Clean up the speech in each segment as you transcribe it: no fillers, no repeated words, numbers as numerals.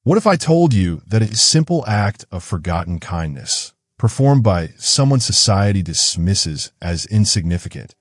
What if I told you that a simple act of forgotten kindness, performed by someone society dismisses as insignificant,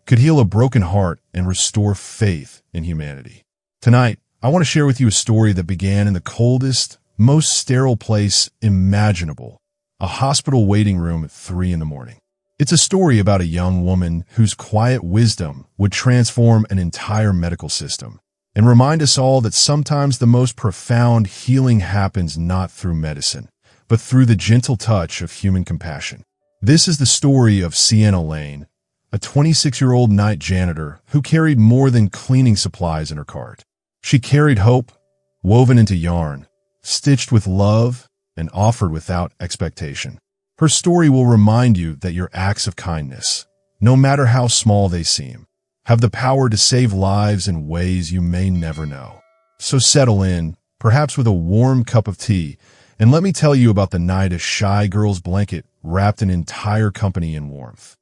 could heal a broken heart and restore faith in humanity? Tonight, I want to share with you a story that began in the coldest, most sterile place imaginable, a hospital waiting room at 3 a.m. It's a story about a young woman whose quiet wisdom would transform an entire medical system and remind us all that sometimes the most profound healing happens not through medicine, but through the gentle touch of human compassion. This is the story of Sienna Lane, a 26-year-old night janitor who carried more than cleaning supplies in her cart. She carried hope, woven into yarn, stitched with love, and offered without expectation. Her story will remind you that your acts of kindness, no matter how small they seem, have the power to save lives in ways you may never know. So settle in, perhaps with a warm cup of tea, and let me tell you about the night a shy girl's blanket wrapped an entire company in warmth.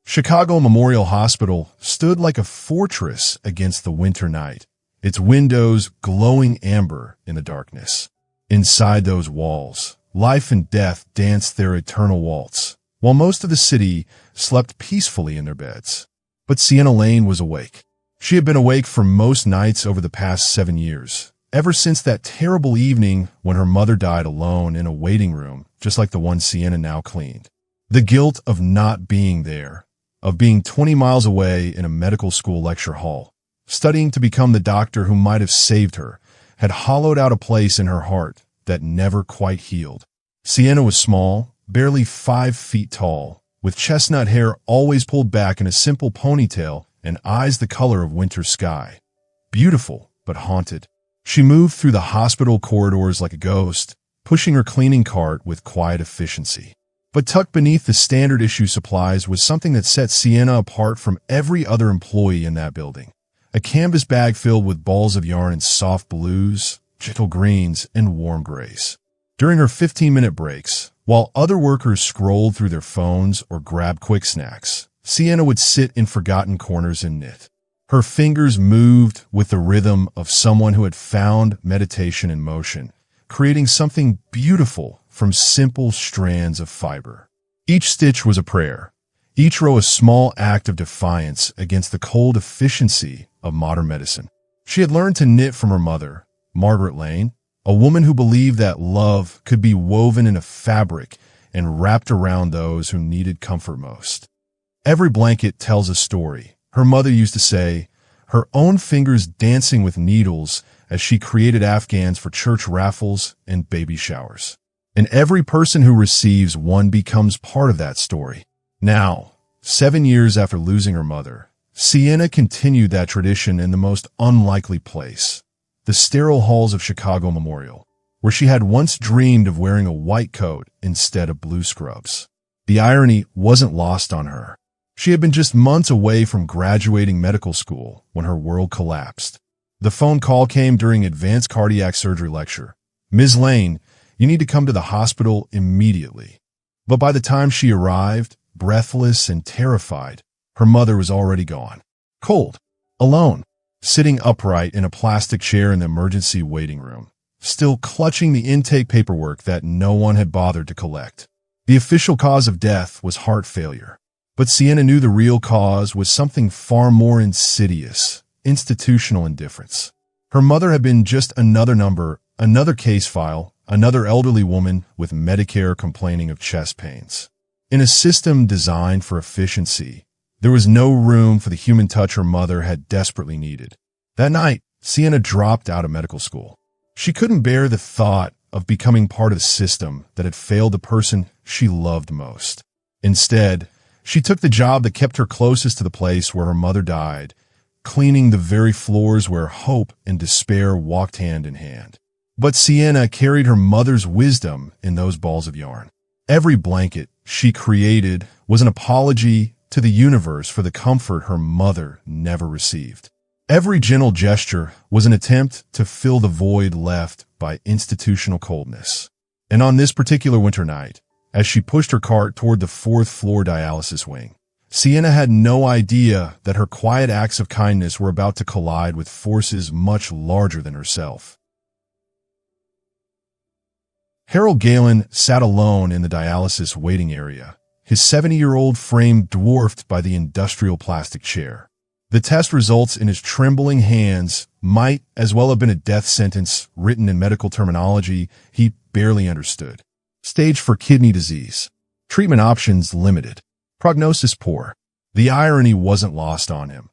Chicago Memorial Hospital stood like a fortress against the winter night, its windows glowing amber in the darkness. Inside those walls, life and death danced their eternal waltz, while most of the city slept peacefully in their beds. But Sienna Lane was awake. She had been awake for most nights over the past 7 years, ever since that terrible evening when her mother died alone in a waiting room, just like the one Sienna now cleaned. The guilt of not being there, of being 20 miles away in a medical school lecture hall, studying to become the doctor who might have saved her, had hollowed out a place in her heart that never quite healed. Sienna was small, barely 5 feet tall, with chestnut hair always pulled back in a simple ponytail and eyes the color of winter sky. Beautiful, but haunted. She moved through the hospital corridors like a ghost, pushing her cleaning cart with quiet efficiency. But tucked beneath the standard issue supplies was something that set Sienna apart from every other employee in that building. A canvas bag filled with balls of yarn in soft blues, gentle greens, and warm grays. During her 15-minute breaks, while other workers scrolled through their phones or grabbed quick snacks, Sienna would sit in forgotten corners and knit. Her fingers moved with the rhythm of someone who had found meditation in motion, creating something beautiful from simple strands of fiber. Each stitch was a prayer, each row a small act of defiance against the cold efficiency of modern medicine. She had learned to knit from her mother, Margaret Lane, a woman who believed that love could be woven in a fabric and wrapped around those who needed comfort most. Every blanket tells a story, her mother used to say, her own fingers dancing with needles as she created afghans for church raffles and baby showers. And every person who receives one becomes part of that story. Now, 7 years after losing her mother, Sienna continued that tradition in the most unlikely place, the sterile halls of Chicago Memorial, where she had once dreamed of wearing a white coat instead of blue scrubs. The irony wasn't lost on her. She had been just months away from graduating medical school when her world collapsed. The phone call came during advanced cardiac surgery lecture. "Ms. Lane, you need to come to the hospital immediately." But by the time she arrived, breathless and terrified, her mother was already gone. Cold, alone, sitting upright in a plastic chair in the emergency waiting room, still clutching the intake paperwork that no one had bothered to collect. The official cause of death was heart failure, but Sienna knew the real cause was something far more insidious: institutional indifference. Her mother had been just another number, another case file, another elderly woman with Medicare complaining of chest pains. In a system designed for efficiency, there was no room for the human touch her mother had desperately needed. That night, Sienna dropped out of medical school. She couldn't bear the thought of becoming part of the system that had failed the person she loved most. Instead, she took the job that kept her closest to the place where her mother died, cleaning the very floors where hope and despair walked hand in hand. But Sienna carried her mother's wisdom in those balls of yarn. Every blanket she created was an apology to the universe for the comfort her mother never received. Every gentle gesture was an attempt to fill the void left by institutional coldness. And on this particular winter night, as she pushed her cart toward the 4th floor dialysis wing, Sienna had no idea that her quiet acts of kindness were about to collide with forces much larger than herself. Harold Galen sat alone in the dialysis waiting area, his 70-year-old frame dwarfed by the industrial plastic chair. The test results in his trembling hands might as well have been a death sentence written in medical terminology he barely understood. Stage for kidney disease. Treatment options limited. Prognosis poor. The irony wasn't lost on him.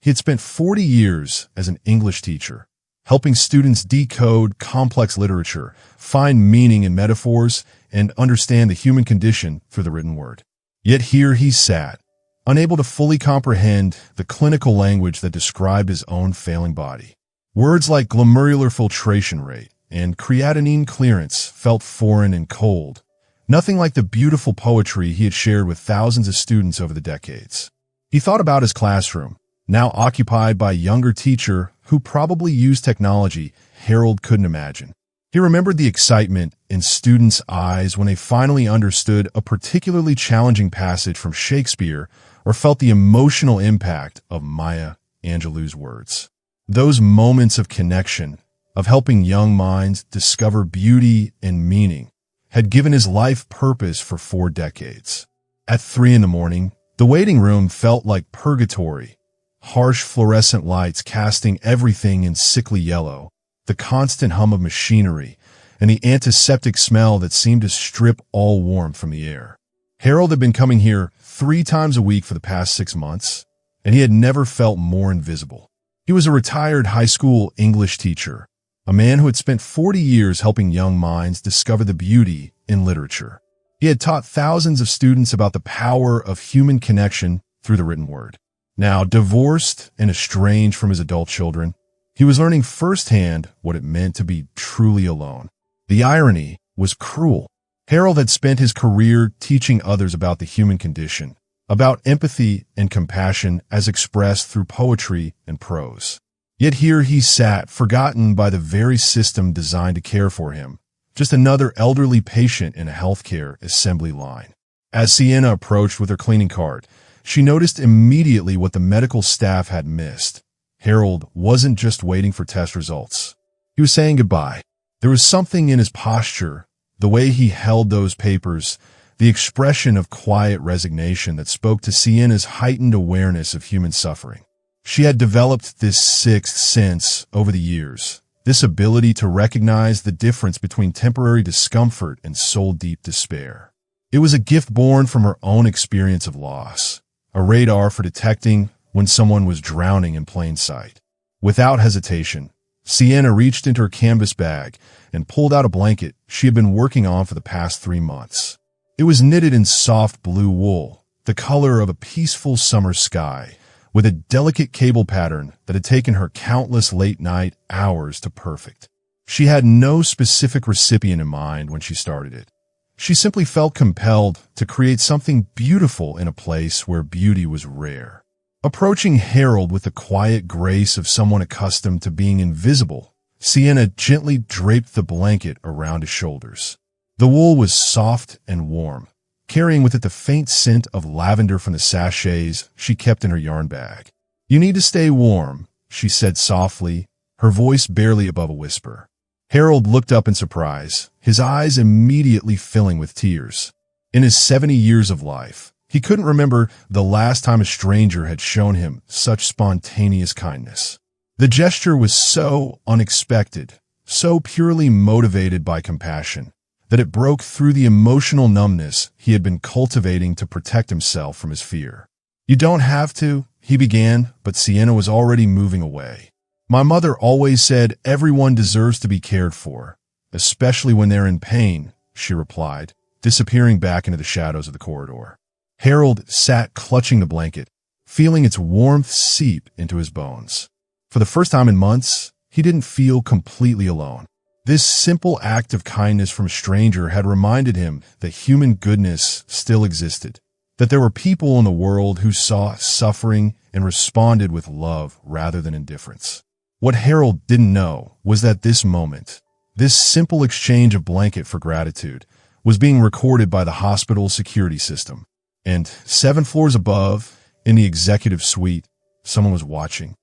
He had spent 40 years as an English teacher, helping students decode complex literature, find meaning in metaphors, and understand the human condition through the written word. Yet here he sat, unable to fully comprehend the clinical language that described his own failing body. Words like glomerular filtration rate and creatinine clearance felt foreign and cold, nothing like the beautiful poetry he had shared with thousands of students over the decades. He thought about his classroom, now occupied by a younger teacher who probably used technology Harold couldn't imagine. He remembered the excitement in students' eyes when they finally understood a particularly challenging passage from Shakespeare or felt the emotional impact of Maya Angelou's words. Those moments of connection, of helping young minds discover beauty and meaning, had given his life purpose for 4 decades. At 3 a.m, the waiting room felt like purgatory, harsh fluorescent lights casting everything in sickly yellow, the constant hum of machinery, and the antiseptic smell that seemed to strip all warmth from the air. Harold had been coming here 3 times a week for the past 6 months, and he had never felt more invisible. He was a retired high school English teacher, a man who had spent 40 years helping young minds discover the beauty in literature. He had taught thousands of students about the power of human connection through the written word. Now, divorced and estranged from his adult children, he was learning firsthand what it meant to be truly alone. The irony was cruel. Harold had spent his career teaching others about the human condition, about empathy and compassion as expressed through poetry and prose. Yet here he sat, forgotten by the very system designed to care for him, just another elderly patient in a healthcare assembly line. As Sienna approached with her cleaning cart, she noticed immediately what the medical staff had missed. Harold wasn't just waiting for test results. He was saying goodbye. There was something in his posture, the way he held those papers, the expression of quiet resignation that spoke to Sienna's heightened awareness of human suffering. She had developed this sixth sense over the years, this ability to recognize the difference between temporary discomfort and soul-deep despair. It was a gift born from her own experience of loss, a radar for detecting when someone was drowning in plain sight. Without hesitation, Sienna reached into her canvas bag and pulled out a blanket she had been working on for the past 3 months. It was knitted in soft blue wool, the color of a peaceful summer sky, with a delicate cable pattern that had taken her countless late-night hours to perfect. She had no specific recipient in mind when she started it. She simply felt compelled to create something beautiful in a place where beauty was rare. Approaching Harold with the quiet grace of someone accustomed to being invisible, Sienna gently draped the blanket around his shoulders. The wool was soft and warm, carrying with it the faint scent of lavender from the sachets she kept in her yarn bag. "You need to stay warm," she said softly, her voice barely above a whisper. Harold looked up in surprise, his eyes immediately filling with tears. In his 70 years of life, he couldn't remember the last time a stranger had shown him such spontaneous kindness. The gesture was so unexpected, so purely motivated by compassion, that it broke through the emotional numbness he had been cultivating to protect himself from his fear. "You don't have to," he began, but Sienna was already moving away. "My mother always said everyone deserves to be cared for, especially when they're in pain," she replied, disappearing back into the shadows of the corridor. Harold sat clutching the blanket, feeling its warmth seep into his bones. For the first time in months, he didn't feel completely alone. This simple act of kindness from a stranger had reminded him that human goodness still existed, that there were people in the world who saw suffering and responded with love rather than indifference. What Harold didn't know was that this moment, this simple exchange of blanket for gratitude, was being recorded by the hospital security system. And 7 floors above, in the executive suite, someone was watching.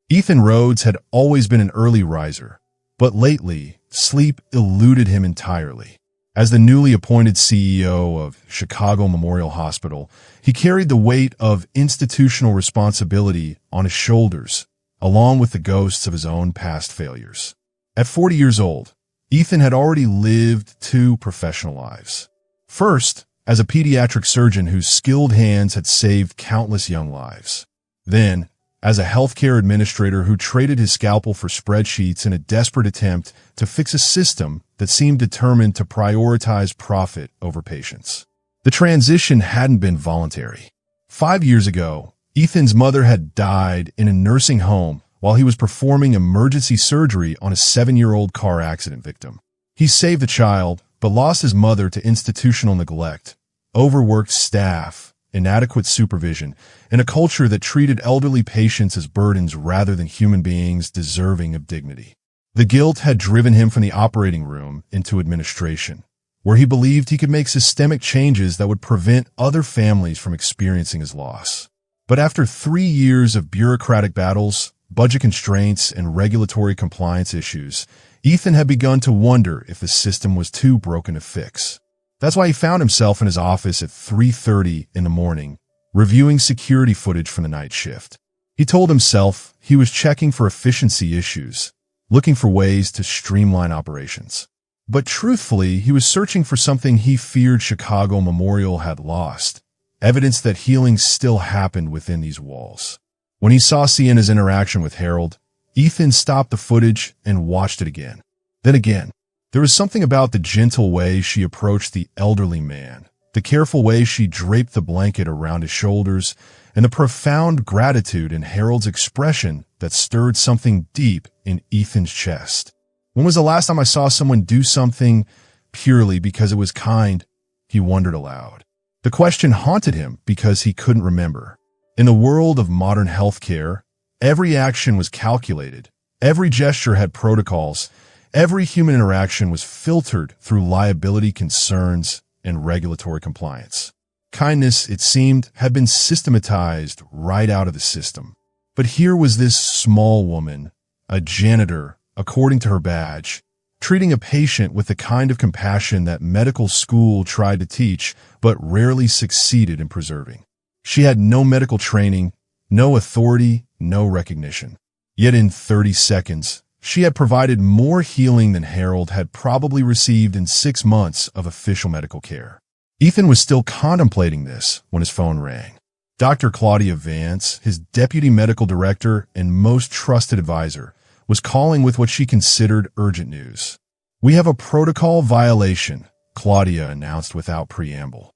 Ethan Rhodes had always been an early riser, but lately, sleep eluded him entirely. As the newly appointed CEO of Chicago Memorial Hospital, he carried the weight of institutional responsibility on his shoulders, along with the ghosts of his own past failures. At 40 years old, Ethan had already lived 2 professional lives. First, as a pediatric surgeon whose skilled hands had saved countless young lives. Then, as a healthcare administrator who traded his scalpel for spreadsheets in a desperate attempt to fix a system that seemed determined to prioritize profit over patients. The transition hadn't been voluntary. 5 years ago, Ethan's mother had died in a nursing home while he was performing emergency surgery on a 7-year-old car accident victim. He saved the child, but lost his mother to institutional neglect, overworked staff, inadequate supervision, and a culture that treated elderly patients as burdens rather than human beings deserving of dignity. The guilt had driven him from the operating room into administration, where he believed he could make systemic changes that would prevent other families from experiencing his loss. But after 3 years of bureaucratic battles, budget constraints, and regulatory compliance issues, Ethan had begun to wonder if the system was too broken to fix. That's why he found himself in his office at 3:30 in the morning, reviewing security footage from the night shift. He told himself he was checking for efficiency issues, looking for ways to streamline operations. But truthfully, he was searching for something he feared Chicago Memorial had lost, evidence that healing still happened within these walls. When he saw Sienna's interaction with Harold, Ethan stopped the footage and watched it again. Then again. There was something about the gentle way she approached the elderly man, the careful way she draped the blanket around his shoulders, and the profound gratitude in Harold's expression that stirred something deep in Ethan's chest. When was the last time I saw someone do something purely because it was kind? He wondered aloud. The question haunted him because he couldn't remember. In the world of modern healthcare, every action was calculated, every gesture had protocols, every human interaction was filtered through liability concerns and regulatory compliance. Kindness, it seemed, had been systematized right out of the system. But here was this small woman, a janitor, according to her badge, treating a patient with the kind of compassion that medical school tried to teach but rarely succeeded in preserving. She had no medical training, no authority, no recognition. Yet in 30 seconds, she had provided more healing than Harold had probably received in 6 months of official medical care. Ethan was still contemplating this when his phone rang. Dr. Claudia Vance, his deputy medical director and most trusted advisor, was calling with what she considered urgent news. "We have a protocol violation," Claudia announced without preamble.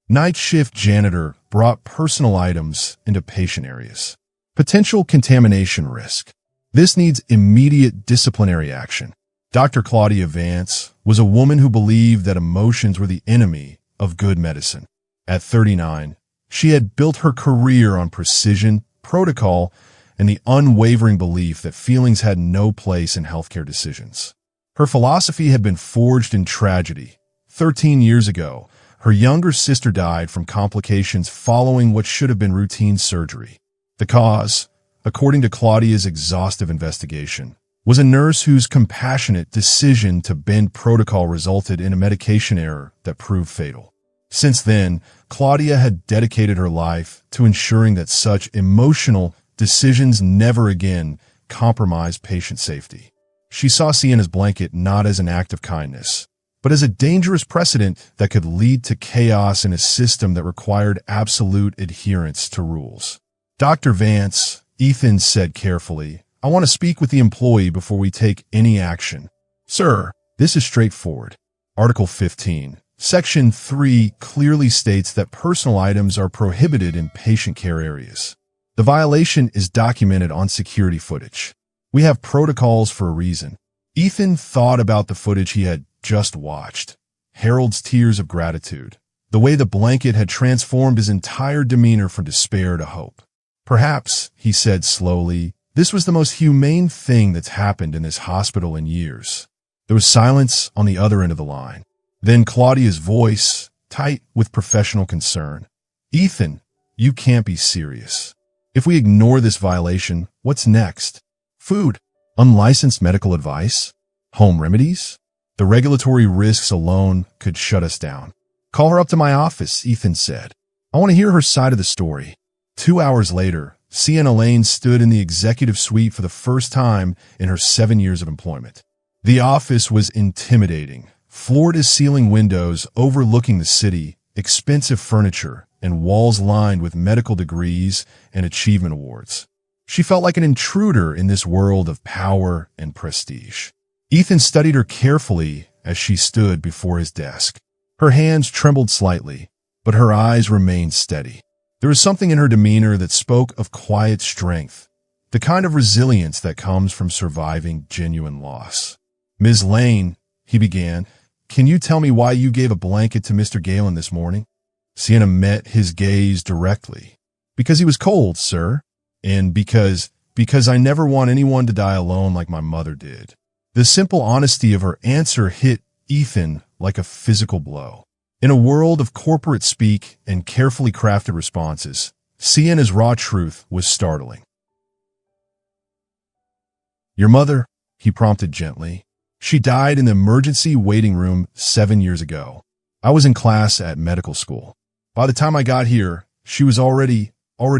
Night shift janitor brought personal items into patient areas. Potential contamination risk. This needs immediate disciplinary action. Dr. Claudia Vance was a woman who believed that emotions were the enemy of good medicine. At 39, she had built her career on precision, protocol, and the unwavering belief that feelings had no place in healthcare decisions. Her philosophy had been forged in tragedy. 13 years ago, her younger sister died from complications following what should have been routine surgery. The cause, according to Claudia's exhaustive investigation, was a nurse whose compassionate decision to bend protocol resulted in a medication error that proved fatal. Since then, Claudia had dedicated her life to ensuring that such emotional decisions never again compromised patient safety. She saw Sienna's blanket not as an act of kindness, but as a dangerous precedent that could lead to chaos in a system that required absolute adherence to rules. "Dr. Vance," Ethan said carefully, "I want to speak with the employee before we take any action." "Sir, this is straightforward." Article 15, Section 3 clearly states that personal items are prohibited in patient care areas. The violation is documented on security footage. We have protocols for a reason. Ethan thought about the footage he had just watched. Harold's tears of gratitude. The way the blanket had transformed his entire demeanor from despair to hope. "Perhaps," he said slowly, "this was the most humane thing that's happened in this hospital in years." There was silence on the other end of the line. Then Claudia's voice, tight with professional concern. "Ethan, you can't be serious. If we ignore this violation, what's next? Food? Unlicensed medical advice? Home remedies? The regulatory risks alone could shut us down." "Call her up to my office," Ethan said. "I want to hear her side of the story." 2 hours later, Sienna Lane stood in the executive suite for the first time in her 7 years of employment. The office was intimidating. Floor-to-ceiling windows overlooking the city, expensive furniture, and walls lined with medical degrees and achievement awards. She felt like an intruder in this world of power and prestige. Ethan studied her carefully as she stood before his desk. Her hands trembled slightly, but her eyes remained steady. There was something in her demeanor that spoke of quiet strength, the kind of resilience that comes from surviving genuine loss. "Ms. Lane," he began, "can you tell me why you gave a blanket to Mr. Galen this morning?" Sienna met his gaze directly. "Because he was cold, sir. And because I never want anyone to die alone like my mother did." The simple honesty of her answer hit Ethan like a physical blow. In a world of corporate speak and carefully crafted responses, Sienna's raw truth was startling. "Your mother," he prompted gently. "She died in the emergency waiting room 7 years ago. I was in class at medical school. By the time I got here, she was already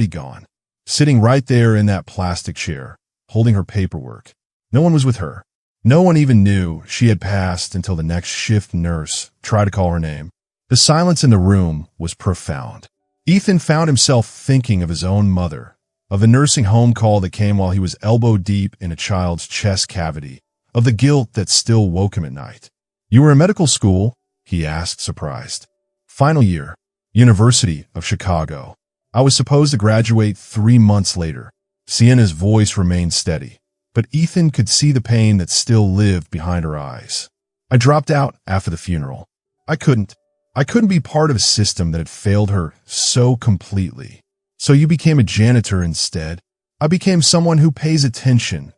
gone, sitting right there in that plastic chair, holding her paperwork. No one was with her. No one even knew she had passed until the next shift nurse tried to call her name." The silence in the room was profound. Ethan found himself thinking of his own mother, of the nursing home call that came while he was elbow deep in a child's chest cavity, of the guilt that still woke him at night. "You were in medical school?" he asked, surprised. "Final year, University of Chicago. I was supposed to graduate 3 months later." Sienna's voice remained steady, but Ethan could see the pain that still lived behind her eyes. "I dropped out after the funeral. I couldn't be part of a system that had failed her so completely. So you became a janitor instead." "I became someone who pays attention,"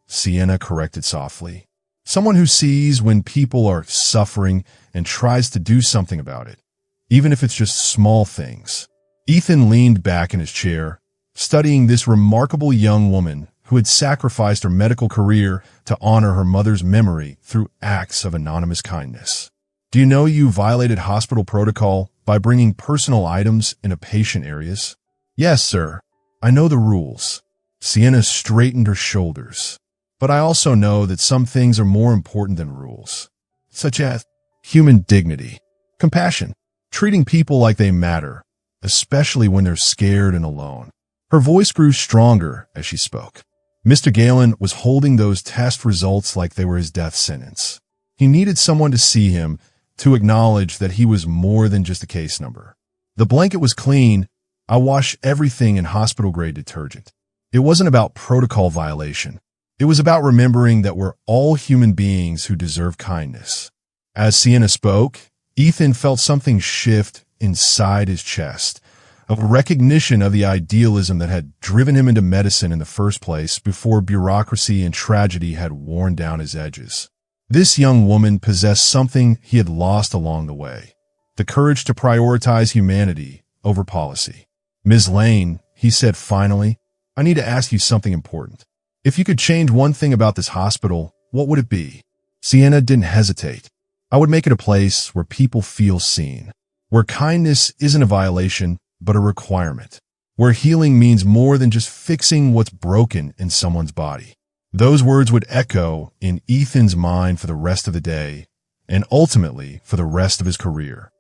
Sienna corrected softly. "Someone who sees when people are suffering and tries to do something about it, even if it's just small things." Ethan leaned back in his chair, studying this remarkable young woman who had sacrificed her medical career to honor her mother's memory through acts of anonymous kindness. "Do you know you violated hospital protocol by bringing personal items into patient areas?" "Yes, sir. I know the rules." Sienna straightened her shoulders. "But I also know that some things are more important than rules, such as human dignity, compassion, treating people like they matter, especially when they're scared and alone." Her voice grew stronger as she spoke. Mr. Galen was holding those test results like they were his death sentence. He needed someone to see him, to acknowledge that he was more than just a case number. "The blanket was clean. I wash everything in hospital-grade detergent." It wasn't about protocol violation. It was about remembering that we're all human beings who deserve kindness. As Sienna spoke, Ethan felt something shift inside his chest, a recognition of the idealism that had driven him into medicine in the first place before bureaucracy and tragedy had worn down his edges. This young woman possessed something he had lost along the way, the courage to prioritize humanity over policy. "Ms. Lane," he said finally, "I need to ask you something important. If you could change one thing about this hospital, what would it be?" Sienna didn't hesitate. "I would make it a place where people feel seen, where kindness isn't a violation, but a requirement, where healing means more than just fixing what's broken in someone's body." Those words would echo in Ethan's mind for the rest of the day, and ultimately for the rest of his career.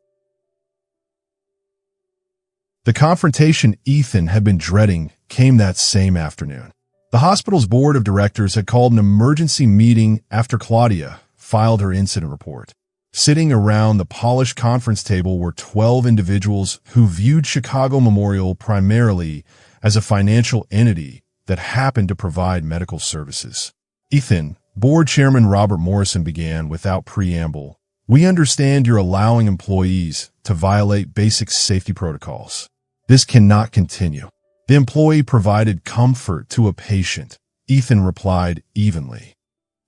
The confrontation Ethan had been dreading came that same afternoon. The hospital's board of directors had called an emergency meeting after Claudia filed her incident report. Sitting around the polished conference table were 12 individuals who viewed Chicago Memorial primarily as a financial entity that happened to provide medical services. "Ethan," board chairman Robert Morrison began without preamble, "we understand you're allowing employees to violate basic safety protocols. This cannot continue." "The employee provided comfort to a patient," Ethan replied evenly.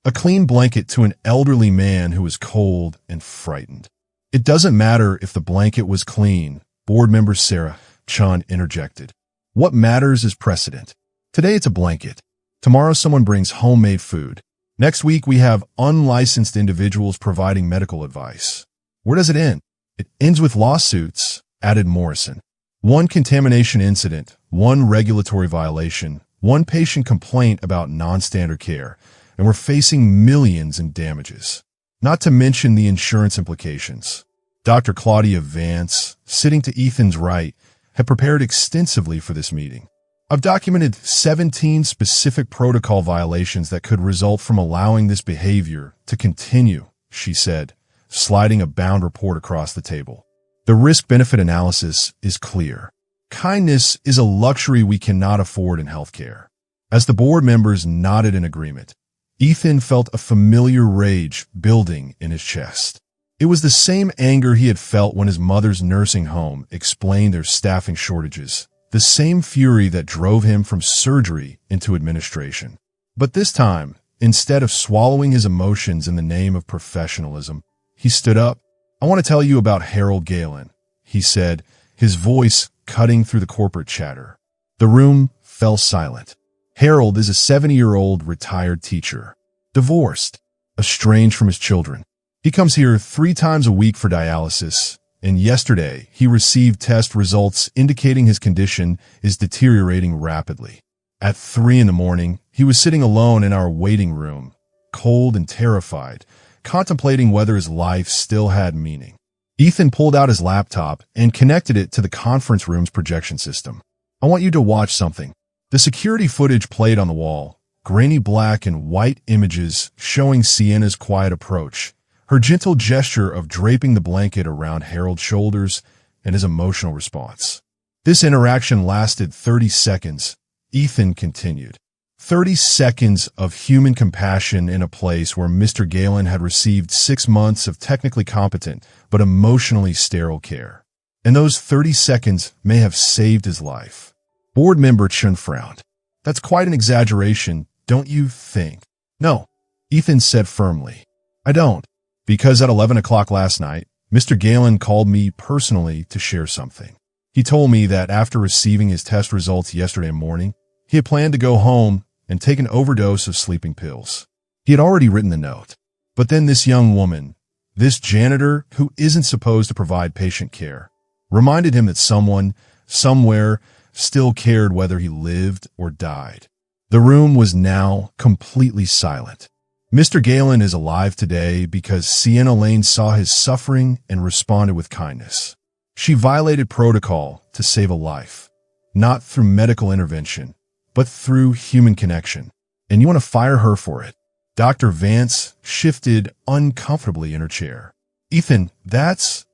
"A clean blanket to an elderly man who was cold and frightened." It doesn't matter if the blanket was clean, board member Sarah Chun interjected. What matters is precedent. Today it's a blanket. Tomorrow someone brings homemade food. Next week we have unlicensed individuals providing medical advice. Where does it end? It ends with lawsuits, added Morrison. One contamination incident, one regulatory violation, one patient complaint about non-standard care, and we're facing millions in damages. Not to mention the insurance implications. Dr. Claudia Vance, sitting to Ethan's right, had prepared extensively for this meeting. I've documented 17 specific protocol violations that could result from allowing this behavior to continue, she said, sliding a bound report across the table. The risk-benefit analysis is clear. Kindness is a luxury we cannot afford in healthcare. As the board members nodded in agreement, Ethan felt a familiar rage building in his chest. It was the same anger he had felt when his mother's nursing home explained their staffing shortages, the same fury that drove him from surgery into administration. But this time, instead of swallowing his emotions in the name of professionalism, he stood up. I want to tell you about Harold Galen, he said, his voice cutting through the corporate chatter. The room fell silent. Harold is a 70-year-old retired teacher, divorced, estranged from his children. He comes here 3 times a week for dialysis, and yesterday he received test results indicating his condition is deteriorating rapidly. At 3 a.m, he was sitting alone in our waiting room, cold and terrified, contemplating whether his life still had meaning. Ethan pulled out his laptop and connected it to the conference room's projection system. I want you to watch something. The security footage played on the wall, grainy black and white images showing Sienna's quiet approach, her gentle gesture of draping the blanket around Harold's shoulders, and his emotional response. This interaction lasted 30 seconds. Ethan continued. 30 seconds of human compassion in a place where Mr. Galen had received 6 months of technically competent but emotionally sterile care. And those 30 seconds may have saved his life. Board member Chun frowned. That's quite an exaggeration, don't you think? No, Ethan said firmly. I don't. Because at 11 o'clock last night, Mr. Galen called me personally to share something. He told me that after receiving his test results yesterday morning, he had planned to go home and take an overdose of sleeping pills. He had already written the note. But then this young woman, this janitor who isn't supposed to provide patient care, reminded him that someone, somewhere, still cared whether he lived or died. The room was now completely silent. Mr. Galen is alive today because Sienna Lane saw his suffering and responded with kindness. She violated protocol to save a life, not through medical intervention, but through human connection. And you want to fire her for it. Dr. Vance shifted uncomfortably in her chair. Ethan, that's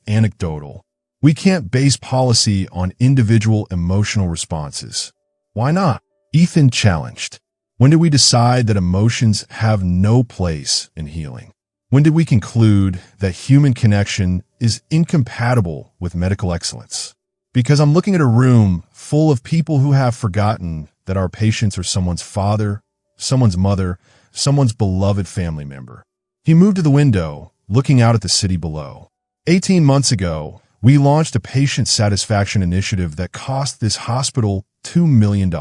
anecdotal. We can't base policy on individual emotional responses. Why not? Ethan challenged. When did we decide that emotions have no place in healing? When did we conclude that human connection is incompatible with medical excellence? Because I'm looking at a room full of people who have forgotten that our patients are someone's father, someone's mother, someone's beloved family member. He moved to the window, looking out at the city below. 18 months ago, we launched a patient satisfaction initiative that cost this hospital $2 million.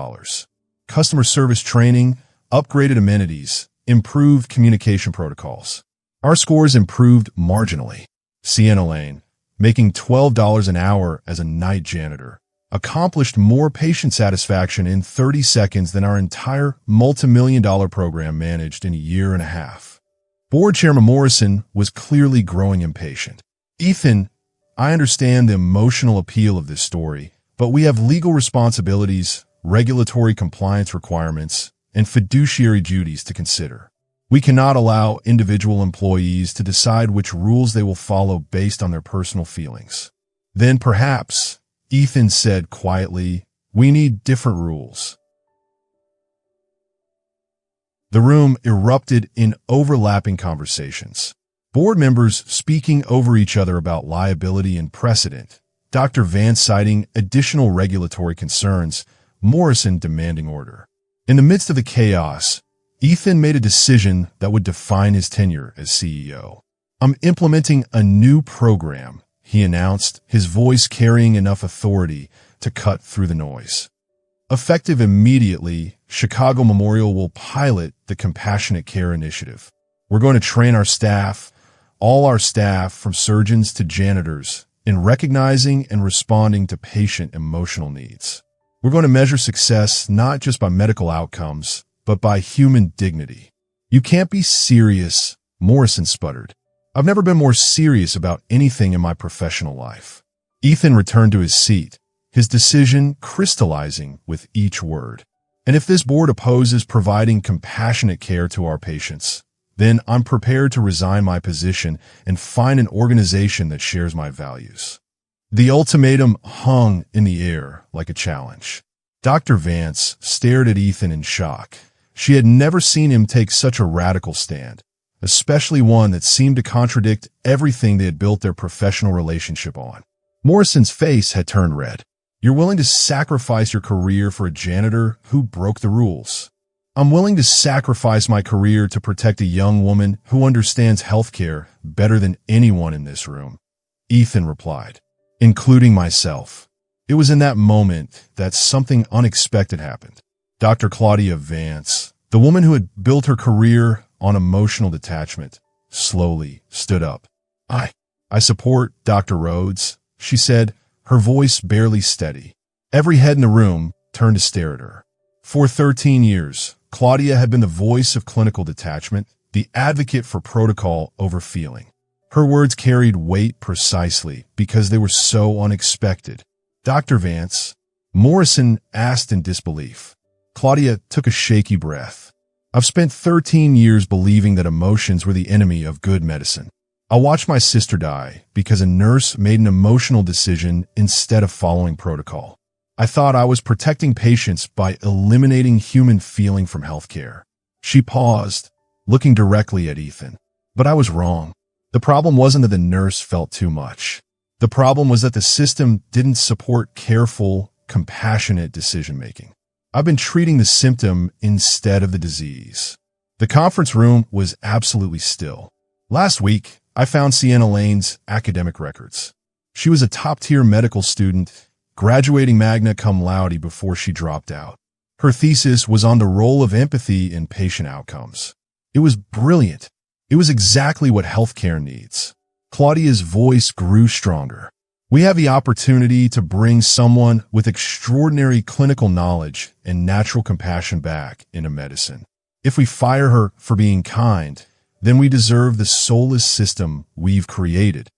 Customer service training, upgraded amenities, improved communication protocols. Our scores improved marginally. Sienna Lane, making $12 an hour as a night janitor, accomplished more patient satisfaction in 30 seconds than our entire multi-million-dollar program managed in a year and a half. Board Chairman Morrison was clearly growing impatient. Ethan, I understand the emotional appeal of this story, but we have legal responsibilities, regulatory compliance requirements, and fiduciary duties to consider. We cannot allow individual employees to decide which rules they will follow based on their personal feelings. Then perhaps, Ethan said quietly, we need different rules. The room erupted in overlapping conversations. Board members speaking over each other about liability and precedent, Dr. Vance citing additional regulatory concerns, Morrison demanding order. In the midst of the chaos, Ethan made a decision that would define his tenure as CEO. I'm implementing a new program, he announced, his voice carrying enough authority to cut through the noise. Effective immediately, Chicago Memorial will pilot the Compassionate Care Initiative. We're going to train our staff, all our staff from surgeons to janitors, in recognizing and responding to patient emotional needs. We're going to measure success not just by medical outcomes, but by human dignity. You can't be serious, Morrison sputtered. I've never been more serious about anything in my professional life. Ethan returned to his seat, his decision crystallizing with each word. And if this board opposes providing compassionate care to our patients, then I'm prepared to resign my position and find an organization that shares my values. The ultimatum hung in the air like a challenge. Dr. Vance stared at Ethan in shock. She had never seen him take such a radical stand, especially one that seemed to contradict everything they had built their professional relationship on. Morrison's face had turned red. You're willing to sacrifice your career for a janitor who broke the rules. I'm willing to sacrifice my career to protect a young woman who understands healthcare better than anyone in this room, Ethan replied, including myself. It was in that moment that something unexpected happened. Dr. Claudia Vance, the woman who had built her career on emotional detachment, slowly stood up. I support Dr. Rhodes, she said, her voice barely steady. Every head in the room turned to stare at her. For 13 years, Claudia had been the voice of clinical detachment, the advocate for protocol over feeling. Her words carried weight precisely because they were so unexpected. Dr. Vance, Morrison asked in disbelief. Claudia took a shaky breath. I've spent 13 years believing that emotions were the enemy of good medicine. I watched my sister die because a nurse made an emotional decision instead of following protocol. I thought I was protecting patients by eliminating human feeling from healthcare. She paused, looking directly at Ethan. But I was wrong. The problem wasn't that the nurse felt too much. The problem was that the system didn't support careful, compassionate decision-making. I've been treating the symptom instead of the disease. The conference room was absolutely still. Last week, I found Sienna Lane's academic records. She was a top-tier medical student, graduating magna cum laude before she dropped out. Her thesis was on the role of empathy in patient outcomes. It was brilliant. It was exactly what healthcare needs. Claudia's voice grew stronger. We have the opportunity to bring someone with extraordinary clinical knowledge and natural compassion back into medicine. If we fire her for being kind, then we deserve the soulless system we've created.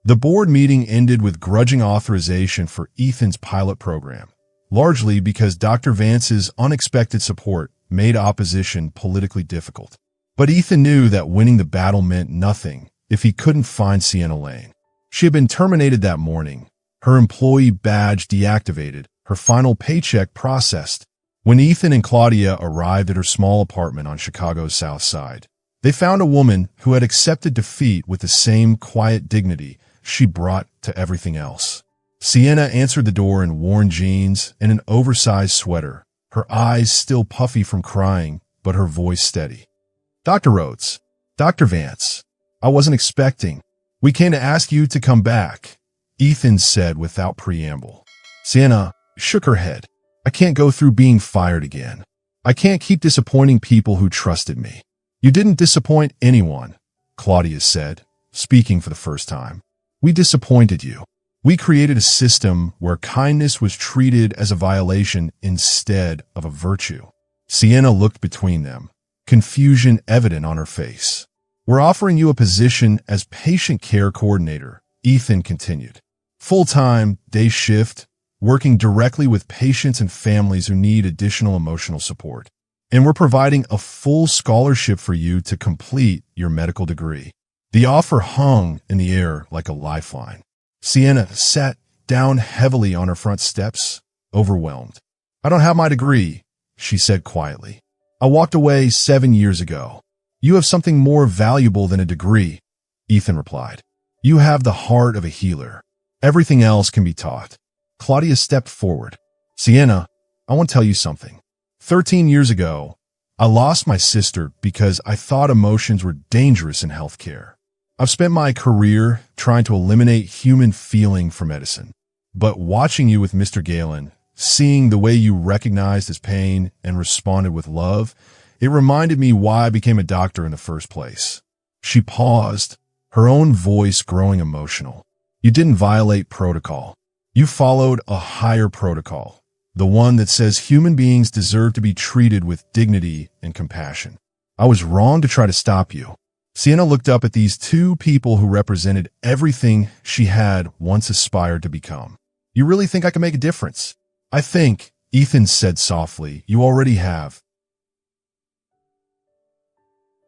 The board meeting ended with grudging authorization for Ethan's pilot program, largely because Dr. Vance's unexpected support made opposition politically difficult. But Ethan knew that winning the battle meant nothing if he couldn't find Sienna Lane. She had been terminated that morning, her employee badge deactivated, her final paycheck processed. When Ethan and Claudia arrived at her small apartment on Chicago's South Side, they found a woman who had accepted defeat with the same quiet dignity she brought to everything else. Sienna answered the door in worn jeans and an oversized sweater, her eyes still puffy from crying, but her voice steady. Dr. Rhodes, Dr. Vance, I wasn't expecting. We came to ask you to come back, Ethan said without preamble. Sienna shook her head. I can't go through being fired again. I can't keep disappointing people who trusted me. You didn't disappoint anyone, Claudia said, speaking for the first time. We disappointed you. We created a system where kindness was treated as a violation instead of a virtue. Sienna looked between them, confusion evident on her face. We're offering you a position as patient care coordinator, Ethan continued. Full-time, day shift, working directly with patients and families who need additional emotional support. And we're providing a full scholarship for you to complete your medical degree. The offer hung in the air like a lifeline. Sienna sat down heavily on her front steps, overwhelmed. I don't have my degree, she said quietly. I walked away 7 years ago. You have something more valuable than a degree, Ethan replied. You have the heart of a healer. Everything else can be taught. Claudia stepped forward. Sienna, I want to tell you something. 13 years ago, I lost my sister because I thought emotions were dangerous in healthcare. I've spent my career trying to eliminate human feeling for medicine. But watching you with Mr. Galen, seeing the way you recognized his pain and responded with love, it reminded me why I became a doctor in the first place. She paused, her own voice growing emotional. You didn't violate protocol. You followed a higher protocol, the one that says human beings deserve to be treated with dignity and compassion. I was wrong to try to stop you. Sienna looked up at these two people who represented everything she had once aspired to become. You really think I can make a difference? I think, Ethan said softly, you already have.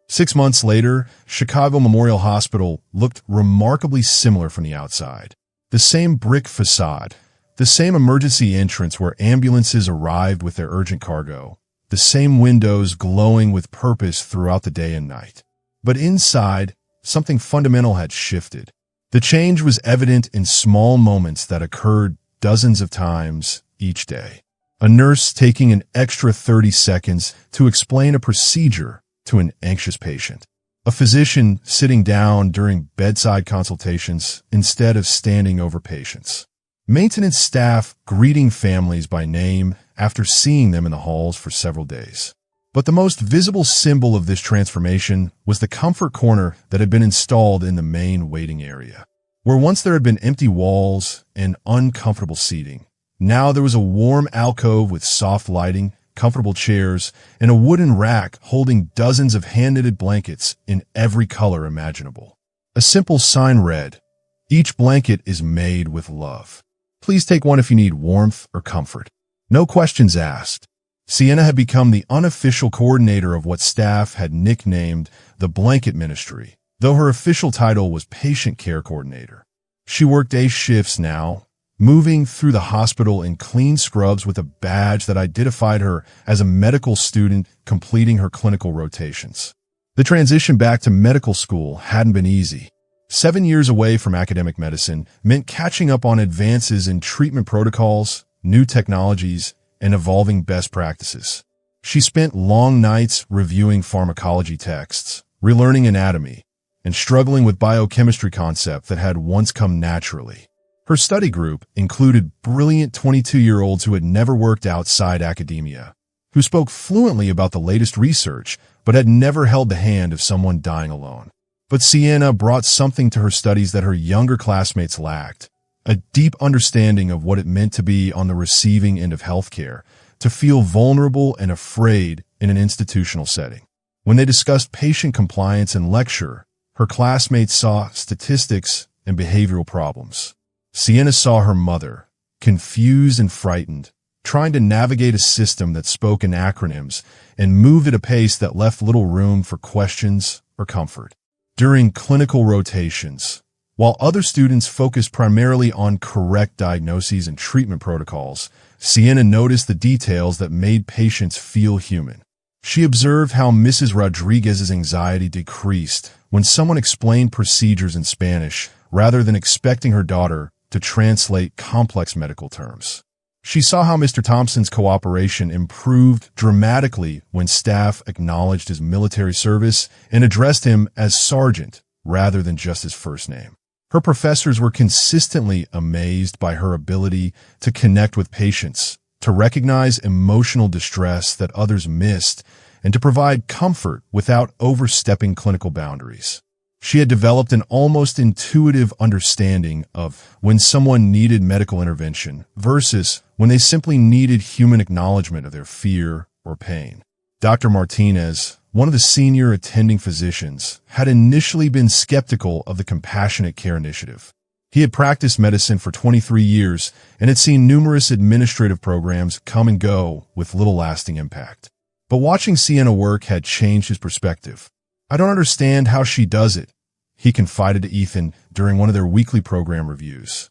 6 months later, Chicago Memorial Hospital looked remarkably similar from the outside. The same brick facade, the same emergency entrance where ambulances arrived with their urgent cargo, the same windows glowing with purpose throughout the day and night. But inside, something fundamental had shifted. The change was evident in small moments that occurred dozens of times each day. A nurse taking an extra 30 seconds to explain a procedure to an anxious patient. A physician sitting down during bedside consultations instead of standing over patients. Maintenance staff greeting families by name after seeing them in the halls for several days. But the most visible symbol of this transformation was the comfort corner that had been installed in the main waiting area. Where once there had been empty walls and uncomfortable seating, now there was a warm alcove with soft lighting, comfortable chairs, and a wooden rack holding dozens of hand-knitted blankets in every color imaginable. A simple sign read, "Each blanket is made with love. Please take one if you need warmth or comfort." No questions asked. Sienna had become the unofficial coordinator of what staff had nicknamed the Blanket Ministry, though her official title was Patient Care Coordinator. She worked day shifts now, moving through the hospital in clean scrubs with a badge that identified her as a medical student completing her clinical rotations. The transition back to medical school hadn't been easy. 7 years away from academic medicine meant catching up on advances in treatment protocols, new technologies, and evolving best practices. She spent long nights reviewing pharmacology texts, relearning anatomy, and struggling with biochemistry concepts that had once come naturally. Her study group included brilliant 22-year-olds who had never worked outside academia, who spoke fluently about the latest research but had never held the hand of someone dying alone. But Sienna brought something to her studies that her younger classmates lacked, a deep understanding of what it meant to be on the receiving end of healthcare, to feel vulnerable and afraid in an institutional setting. When they discussed patient compliance in lecture, her classmates saw statistics and behavioral problems. Sienna saw her mother, confused and frightened, trying to navigate a system that spoke in acronyms and moved at a pace that left little room for questions or comfort. During clinical rotations, while other students focused primarily on correct diagnoses and treatment protocols, Sienna noticed the details that made patients feel human. She observed how Mrs. Rodriguez's anxiety decreased when someone explained procedures in Spanish rather than expecting her daughter to translate complex medical terms. She saw how Mr. Thompson's cooperation improved dramatically when staff acknowledged his military service and addressed him as Sergeant rather than just his first name. Her professors were consistently amazed by her ability to connect with patients, to recognize emotional distress that others missed, and to provide comfort without overstepping clinical boundaries. She had developed an almost intuitive understanding of when someone needed medical intervention versus when they simply needed human acknowledgement of their fear or pain. Dr. Martinez, one of the senior attending physicians, had initially been skeptical of the Compassionate Care Initiative. He had practiced medicine for 23 years and had seen numerous administrative programs come and go with little lasting impact. But watching Sienna work had changed his perspective. "I don't understand how she does it," he confided to Ethan during one of their weekly program reviews.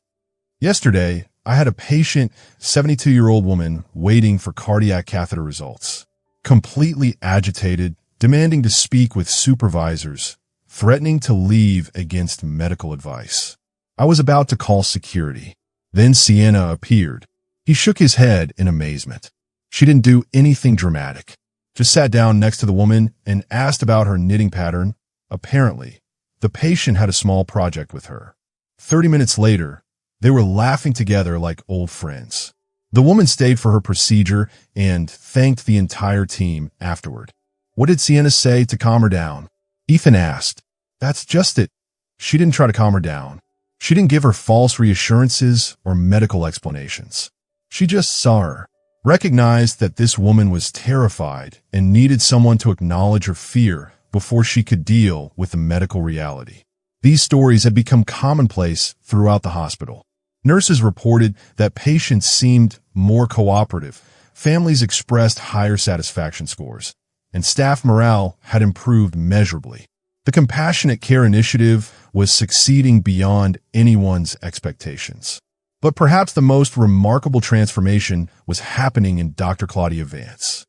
"Yesterday, I had a patient, 72-year-old woman, waiting for cardiac catheter results. Completely agitated, demanding to speak with supervisors, threatening to leave against medical advice. I was about to call security. Then Sienna appeared. He shook his head in amazement. She didn't do anything dramatic. just sat down next to the woman and asked about her knitting pattern. Apparently, the patient had a small project with her. 30 minutes later, they were laughing together like old friends. The woman stayed for her procedure and thanked the entire team afterward. What did Sienna say to calm her down? Ethan asked. That's just it. She didn't try to calm her down. She didn't give her false reassurances or medical explanations. She just saw her, recognized that this woman was terrified and needed someone to acknowledge her fear before she could deal with the medical reality. These stories had become commonplace throughout the hospital. Nurses reported that patients seemed more cooperative, families expressed higher satisfaction scores, and staff morale had improved measurably. The Compassionate Care Initiative was succeeding beyond anyone's expectations. But perhaps the most remarkable transformation was happening in Dr. Claudia Vance.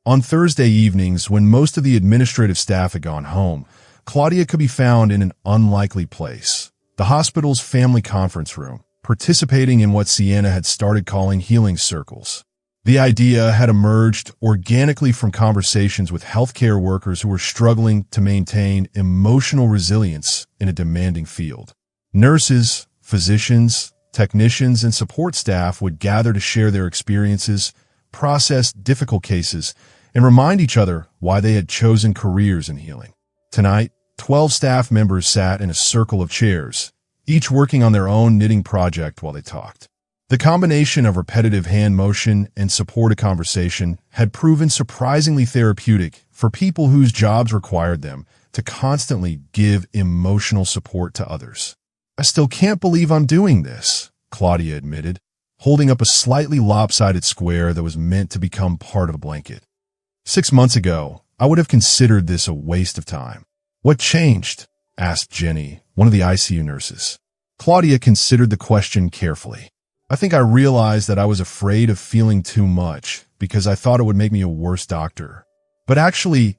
On Thursday evenings, when most of the administrative staff had gone home, Claudia could be found in an unlikely place, the hospital's family conference room, participating in what Sienna had started calling healing circles. The idea had emerged organically from conversations with healthcare workers who were struggling to maintain emotional resilience in a demanding field. Nurses, physicians, technicians, and support staff would gather to share their experiences, process difficult cases, and remind each other why they had chosen careers in healing. Tonight, 12 staff members sat in a circle of chairs, each working on their own knitting project while they talked. The combination of repetitive hand motion and supported conversation had proven surprisingly therapeutic for people whose jobs required them to constantly give emotional support to others. I still can't believe I'm doing this, Claudia admitted, holding up a slightly lopsided square that was meant to become part of a blanket. 6 months ago, I would have considered this a waste of time. What changed? Asked Jenny, one of the ICU nurses. Claudia considered the question carefully. I think I realized that I was afraid of feeling too much because I thought it would make me a worse doctor. But actually,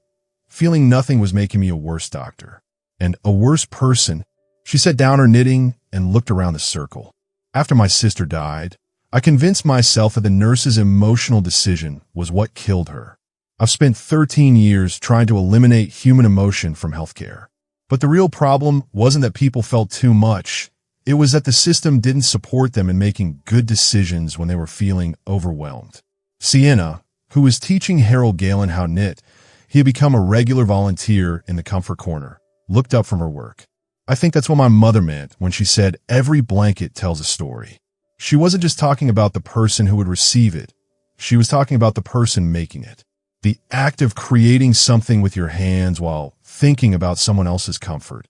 feeling nothing was making me a worse doctor. And a worse person. She set down her knitting and looked around the circle. After my sister died, I convinced myself that the nurse's emotional decision was what killed her. I've spent 13 years trying to eliminate human emotion from healthcare. But the real problem wasn't that people felt too much. It was that the system didn't support them in making good decisions when they were feeling overwhelmed. Sienna, who was teaching Harold Galen how to knit, he had become a regular volunteer in the comfort corner, looked up from her work. I think that's what my mother meant when she said every blanket tells a story. She wasn't just talking about the person who would receive it. She was talking about the person making it. The act of creating something with your hands while thinking about someone else's comfort.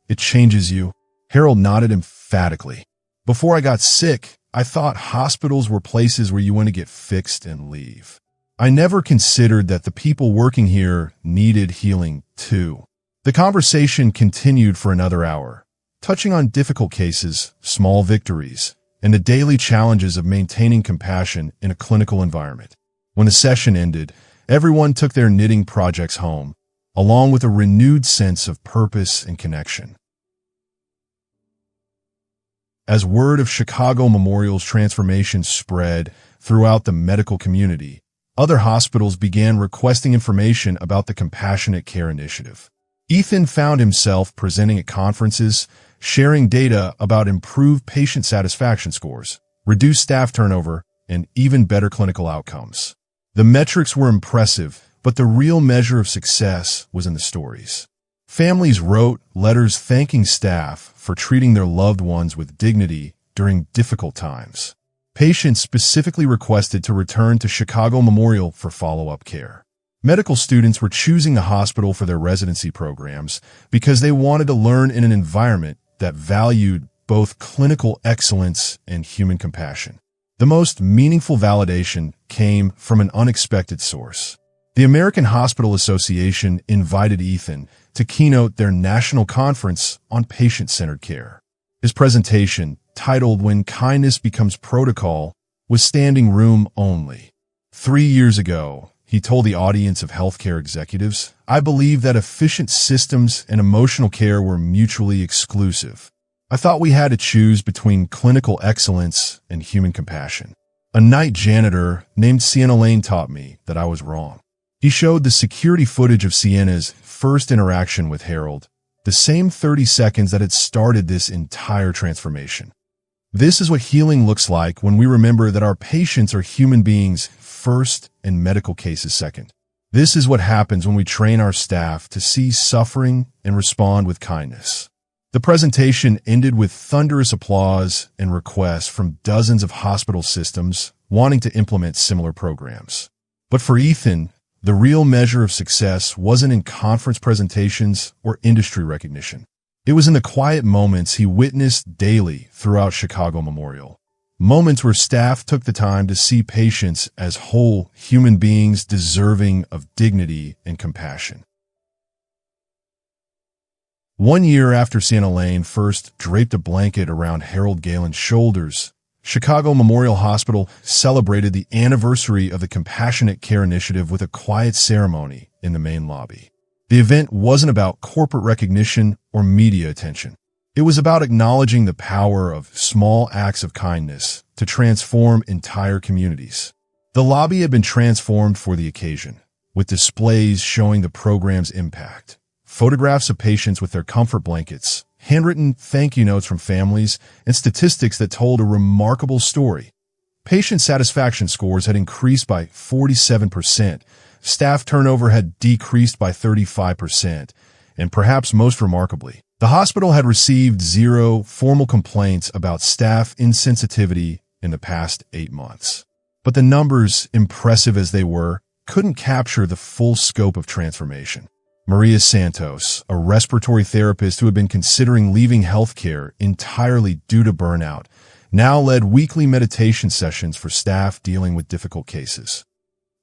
It changes you. Harold nodded emphatically. Before I got sick, I thought hospitals were places where you went to get fixed and leave. I never considered that the people working here needed healing too. The conversation continued for another hour, touching on difficult cases, small victories, and the daily challenges of maintaining compassion in a clinical environment. When the session ended, everyone took their knitting projects home, along with a renewed sense of purpose and connection. As word of Chicago Memorial's transformation spread throughout the medical community, other hospitals began requesting information about the Compassionate Care Initiative. Ethan found himself presenting at conferences, sharing data about improved patient satisfaction scores, reduced staff turnover, and even better clinical outcomes. The metrics were impressive, but the real measure of success was in the stories. Families wrote letters thanking staff for treating their loved ones with dignity during difficult times. Patients specifically requested to return to Chicago Memorial for follow-up care. Medical students were choosing the hospital for their residency programs because they wanted to learn in an environment that valued both clinical excellence and human compassion. The most meaningful validation came from an unexpected source. The American Hospital Association invited Ethan to keynote their national conference on patient-centered care. His presentation, titled When Kindness Becomes Protocol, was standing room only. 3 years ago, he told the audience of healthcare executives, I believe that efficient systems and emotional care were mutually exclusive. I thought we had to choose between clinical excellence and human compassion. A night janitor named Sienna Lane taught me that I was wrong. He showed the security footage of Sienna's first interaction with Harold, the same 30 seconds that had started this entire transformation. This is what healing looks like when we remember that our patients are human beings first and medical cases second. This is what happens when we train our staff to see suffering and respond with kindness. The presentation ended with thunderous applause and requests from dozens of hospital systems wanting to implement similar programs. But for Ethan, the real measure of success wasn't in conference presentations or industry recognition. It was in the quiet moments he witnessed daily throughout Chicago Memorial. Moments where staff took the time to see patients as whole human beings deserving of dignity and compassion. 1 year after Sienna Lane first draped a blanket around Harold Galen's shoulders, Chicago Memorial Hospital celebrated the anniversary of the Compassionate Care Initiative with a quiet ceremony in the main lobby. The event wasn't about corporate recognition or media attention. It was about acknowledging the power of small acts of kindness to transform entire communities. The lobby had been transformed for the occasion, with displays showing the program's impact, photographs of patients with their comfort blankets, handwritten thank you notes from families, and statistics that told a remarkable story. Patient satisfaction scores had increased by 47%, staff turnover had decreased by 35%, and perhaps most remarkably, the hospital had received 0 formal complaints about staff insensitivity in the past 8 months. But the numbers, impressive as they were, couldn't capture the full scope of transformation. Maria Santos, a respiratory therapist who had been considering leaving healthcare entirely due to burnout, now led weekly meditation sessions for staff dealing with difficult cases.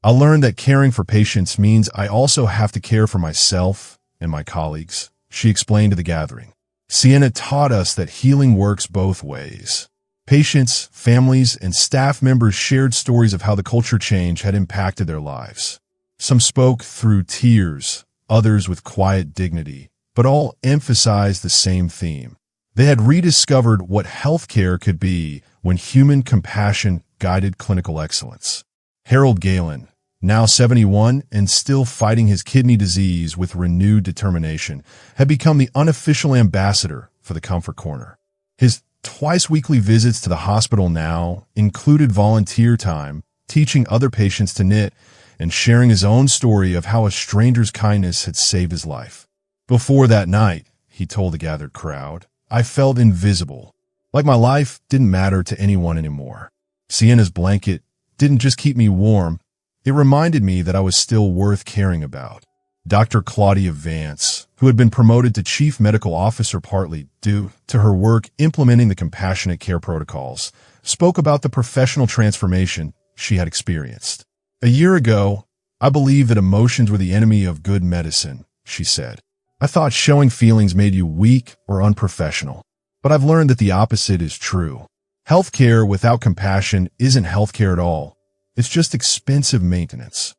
I learned that caring for patients means I also have to care for myself and my colleagues, she explained to the gathering. Sienna taught us that healing works both ways. Patients, families, and staff members shared stories of how the culture change had impacted their lives. Some spoke through tears, others with quiet dignity, but all emphasized the same theme. They had rediscovered what healthcare could be when human compassion guided clinical excellence. Harold Galen, now 71 and still fighting his kidney disease with renewed determination, had become the unofficial ambassador for the Comfort Corner. His twice-weekly visits to the hospital now included volunteer time, teaching other patients to knit, and sharing his own story of how a stranger's kindness had saved his life. Before that night, he told the gathered crowd, I felt invisible, like my life didn't matter to anyone anymore. Sienna's blanket didn't just keep me warm, it reminded me that I was still worth caring about. Dr. Claudia Vance, who had been promoted to Chief Medical Officer partly due to her work implementing the compassionate care protocols, spoke about the professional transformation she had experienced. A year ago, I believed that emotions were the enemy of good medicine, she said. I thought showing feelings made you weak or unprofessional. But I've learned that the opposite is true. Healthcare without compassion isn't healthcare at all. It's just expensive maintenance.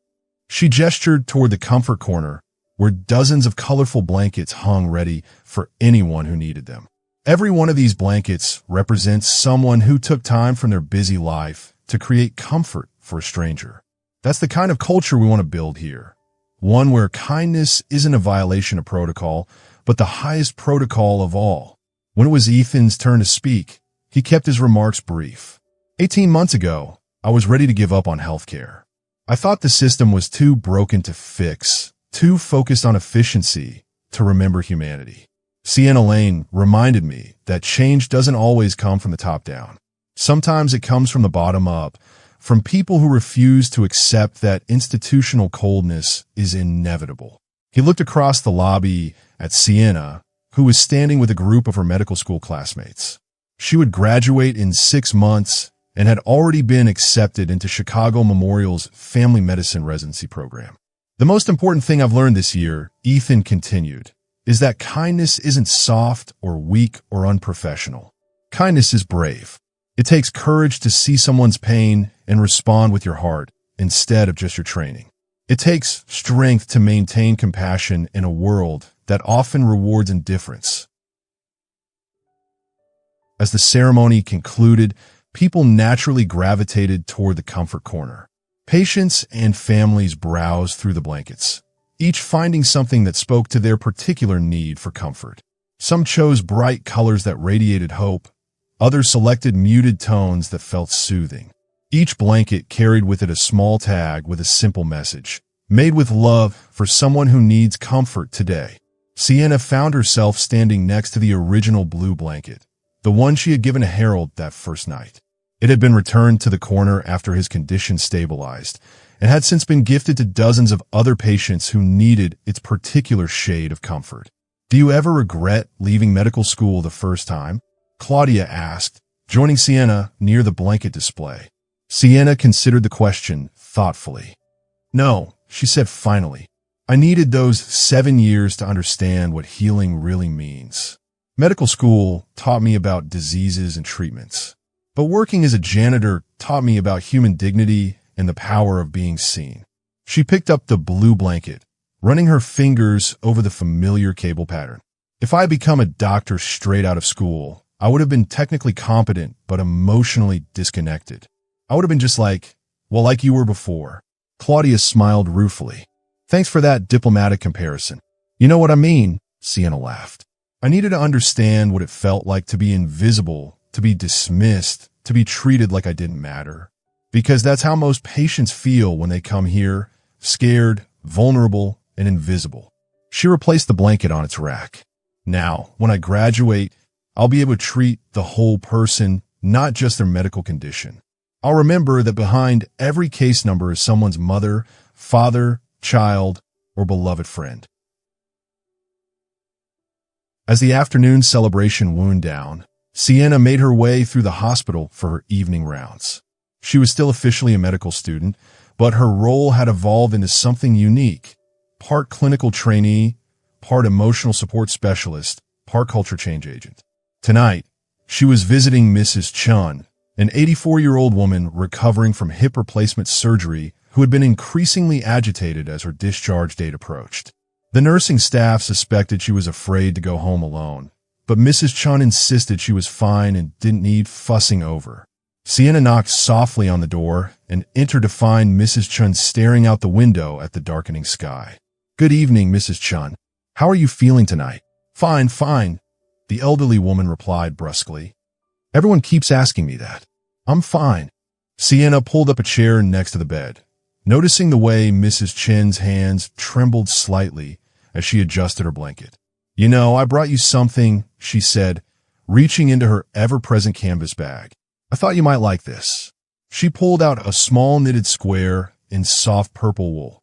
She gestured toward the Comfort Corner, where dozens of colorful blankets hung ready for anyone who needed them. Every one of these blankets represents someone who took time from their busy life to create comfort for a stranger. That's the kind of culture we want to build here. One where kindness isn't a violation of protocol, but the highest protocol of all. When it was Ethan's turn to speak, he kept his remarks brief. 18 months ago, I was ready to give up on healthcare. I thought the system was too broken to fix, too focused on efficiency to remember humanity. Sienna Lane reminded me that change doesn't always come from the top down. Sometimes it comes from the bottom up, from people who refuse to accept that institutional coldness is inevitable. He looked across the lobby at Sienna, who was standing with a group of her medical school classmates. She would graduate in 6 months and had already been accepted into Chicago Memorial's family medicine residency program. The most important thing I've learned this year, Ethan continued, is that kindness isn't soft or weak or unprofessional. Kindness is brave. It takes courage to see someone's pain and respond with your heart instead of just your training. It takes strength to maintain compassion in a world that often rewards indifference. As the ceremony concluded, people naturally gravitated toward the comfort corner. Patients and families browsed through the blankets, each finding something that spoke to their particular need for comfort. Some chose bright colors that radiated hope. Others selected muted tones that felt soothing. Each blanket carried with it a small tag with a simple message, made with love for someone who needs comfort today. Sienna found herself standing next to the original blue blanket, the one she had given to Harold that first night. It had been returned to the corner after his condition stabilized, and had since been gifted to dozens of other patients who needed its particular shade of comfort. "Do you ever regret leaving medical school the first time?" Claudia asked, joining Sienna near the blanket display. Sienna considered the question thoughtfully. "No," she said finally. "I needed those 7 years to understand what healing really means. Medical school taught me about diseases and treatments, but working as a janitor taught me about human dignity and the power of being seen." She picked up the blue blanket, running her fingers over the familiar cable pattern. "If I had become a doctor straight out of school, I would have been technically competent but emotionally disconnected. I would have been just like you were before." Claudia smiled ruefully. "Thanks for that diplomatic comparison." "You know what I mean," Sienna laughed. "I needed to understand what it felt like to be invisible, to be dismissed, to be treated like I didn't matter. Because that's how most patients feel when they come here, scared, vulnerable, and invisible." She replaced the blanket on its rack. "Now, when I graduate, I'll be able to treat the whole person, not just their medical condition. I'll remember that behind every case number is someone's mother, father, child, or beloved friend." As the afternoon celebration wound down, Sienna made her way through the hospital for her evening rounds. She was still officially a medical student, but her role had evolved into something unique. Part clinical trainee, part emotional support specialist, part culture change agent. Tonight, she was visiting Mrs. Chun, an 84-year-old woman recovering from hip replacement surgery who had been increasingly agitated as her discharge date approached. The nursing staff suspected she was afraid to go home alone, but Mrs. Chun insisted she was fine and didn't need fussing over. Sienna knocked softly on the door and entered to find Mrs. Chun staring out the window at the darkening sky. "Good evening, Mrs. Chun. How are you feeling tonight?" "Fine, fine," the elderly woman replied brusquely. "Everyone keeps asking me that." "I'm fine." Sienna pulled up a chair next to the bed, noticing the way Mrs. Chen's hands trembled slightly as she adjusted her blanket. "You know, I brought you something," she said, reaching into her ever-present canvas bag. "I thought you might like this." She pulled out a small knitted square in soft purple wool.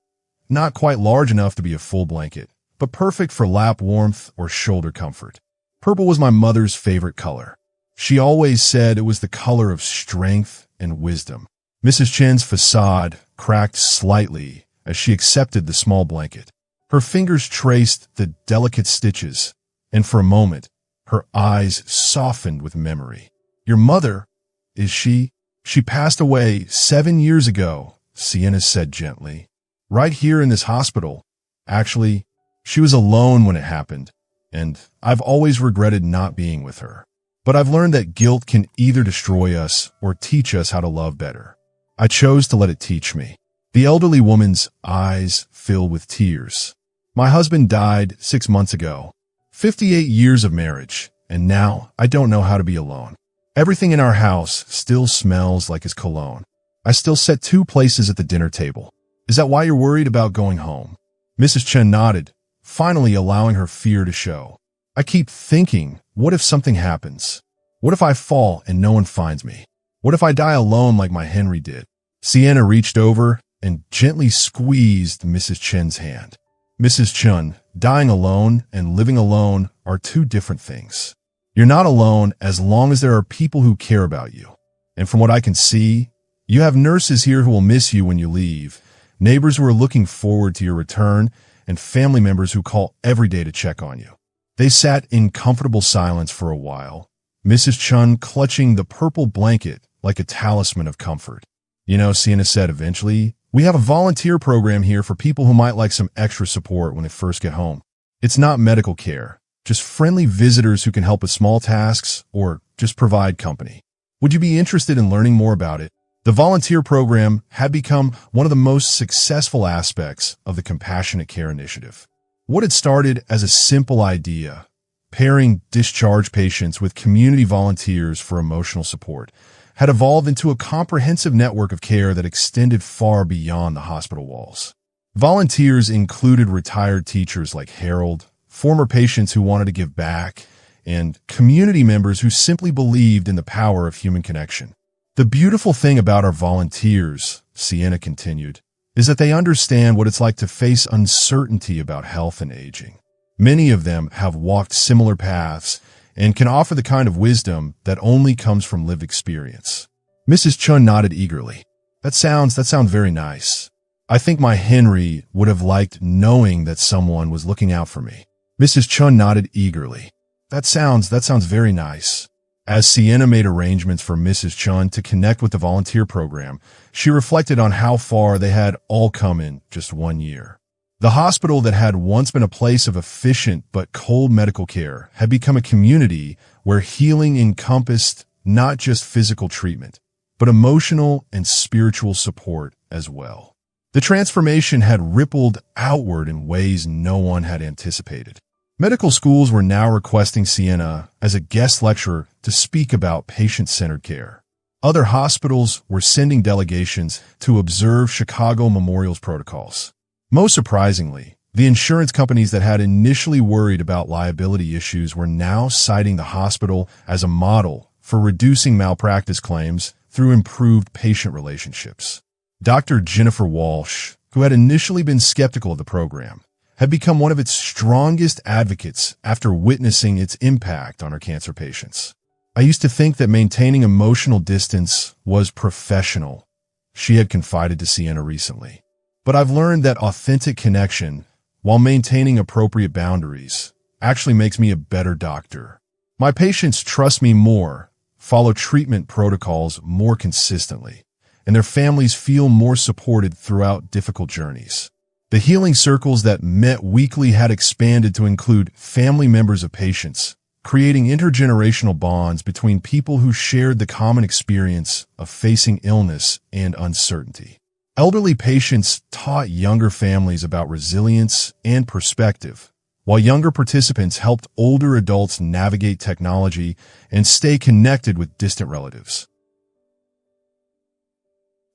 Not quite large enough to be a full blanket, but perfect for lap warmth or shoulder comfort. Purple was my mother's favorite color. She always said it was the color of strength and wisdom. Mrs. Chen's facade cracked slightly as she accepted the small blanket. Her fingers traced the delicate stitches, and for a moment, her eyes softened with memory. "Your mother, is she?" "She passed away 7 years ago," Sienna said gently. "Right here in this hospital. Actually, she was alone when it happened, and I've always regretted not being with her. But I've learned that guilt can either destroy us or teach us how to love better. I chose to let it teach me." The elderly woman's eyes filled with tears. "My husband died 6 months ago. 58 years of marriage, and now I don't know how to be alone. Everything in our house still smells like his cologne. I still set 2 places at the dinner table. Is that why you're worried about going home?" Mrs. Chen nodded, finally allowing her fear to show. "I keep thinking, what if something happens? What if I fall and no one finds me? What if I die alone like my Henry did?" Sienna reached over and gently squeezed Mrs. Chen's hand. "Mrs. Chun, dying alone and living alone are 2 different things. You're not alone as long as there are people who care about you. And from what I can see, you have nurses here who will miss you when you leave, neighbors who are looking forward to your return, and family members who call every day to check on you." They sat in comfortable silence for a while, Mrs. Chun clutching the purple blanket like a talisman of comfort. "You know," Sienna said eventually, "we have a volunteer program here for people who might like some extra support when they first get home. It's not medical care, just friendly visitors who can help with small tasks or just provide company. Would you be interested in learning more about it? The volunteer program had become one of the most successful aspects of the Compassionate Care Initiative. What had started as a simple idea, pairing discharged patients with community volunteers for emotional support, had evolved into a comprehensive network of care that extended far beyond the hospital walls. Volunteers included retired teachers like Harold, former patients who wanted to give back, and community members who simply believed in the power of human connection. The beautiful thing about our volunteers, Sienna continued, is that they understand what it's like to face uncertainty about health and aging. Many of them have walked similar paths and can offer the kind of wisdom that only comes from lived experience. Mrs. Chun nodded eagerly. That sounds very nice. I think my Henry would have liked knowing that someone was looking out for me. Mrs. Chun nodded eagerly. That sounds very nice. As Sienna made arrangements for Mrs. Chun to connect with the volunteer program, she reflected on how far they had all come in just 1 year. The hospital that had once been a place of efficient but cold medical care had become a community where healing encompassed not just physical treatment, but emotional and spiritual support as well. The transformation had rippled outward in ways no one had anticipated. Medical schools were now requesting Sienna as a guest lecturer to speak about patient-centered care. Other hospitals were sending delegations to observe Chicago Memorial's protocols. Most surprisingly, the insurance companies that had initially worried about liability issues were now citing the hospital as a model for reducing malpractice claims through improved patient relationships. Dr. Jennifer Walsh, who had initially been skeptical of the program, had become one of its strongest advocates after witnessing its impact on her cancer patients. I used to think that maintaining emotional distance was professional, she had confided to Sienna recently. But I've learned that authentic connection, while maintaining appropriate boundaries, actually makes me a better doctor. My patients trust me more, follow treatment protocols more consistently, and their families feel more supported throughout difficult journeys. The healing circles that met weekly had expanded to include family members of patients, creating intergenerational bonds between people who shared the common experience of facing illness and uncertainty. Elderly patients taught younger families about resilience and perspective, while younger participants helped older adults navigate technology and stay connected with distant relatives.